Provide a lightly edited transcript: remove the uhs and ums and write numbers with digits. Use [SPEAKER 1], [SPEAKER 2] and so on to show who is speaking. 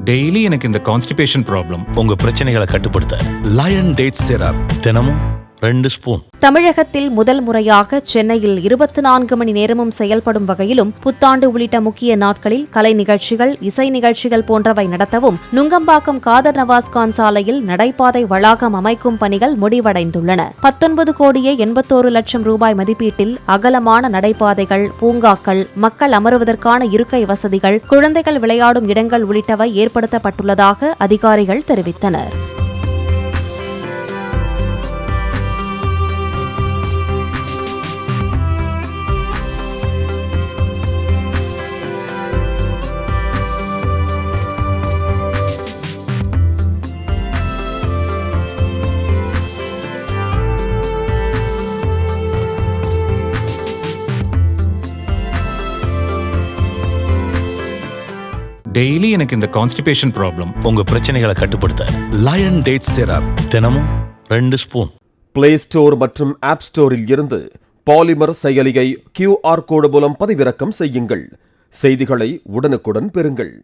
[SPEAKER 1] Daily எனக்கு இந்த constipation problem.
[SPEAKER 2] உங்க பிரச்சனைகளை கட்டுப்படுத்த லயன் டேட் சிரப் தினமும் 2 ஸ்பூன்.
[SPEAKER 3] தமிழகத்தில் முதல் முறையாக சென்னையில் 24 மணி நேரமும் செயல்படும் வகையிலும் புத்தாண்டு உள்ளிட்ட முக்கிய நாட்களில் கலை நிகழ்ச்சிகள், இசை நிகழ்ச்சிகள் போன்றவை நடத்தவும் நுங்கம்பாக்கம் காதர் நவாஸ்கான் சாலையில் நடைபாதை வளாகம் அமைக்கும் பணிகள் முடிவடைந்துள்ளன. 19 கோடியே 81 லட்சம் ரூபாய் மதிப்பீட்டில் அகலமான நடைபாதைகள், பூங்காக்கள், மக்கள் அமருவதற்கான இருக்கை வசதிகள், குழந்தைகள் விளையாடும் இடங்கள் உள்ளிட்டவை ஏற்படுத்தப்பட்டுள்ளதாக அதிகாரிகள் தெரிவித்தனர்.
[SPEAKER 1] டெய்லி எனக்கு இந்த கான்ஸ்டிபேஷன் ப்ராப்ளம்.
[SPEAKER 2] உங்க பிரச்சனைகளை கட்டுப்படுத்த லயன் டேட் சிரப் தினமும் 2 ஸ்பூன்.
[SPEAKER 4] பிளே ஸ்டோர் மற்றும் ஆப் ஸ்டோரில் இருந்து பாலிமர் செயலியை QR கோடு மூலம் பதிவிறக்கம் செய்யுங்கள். செய்திகளை உடனுக்குடன் பெறுங்கள்.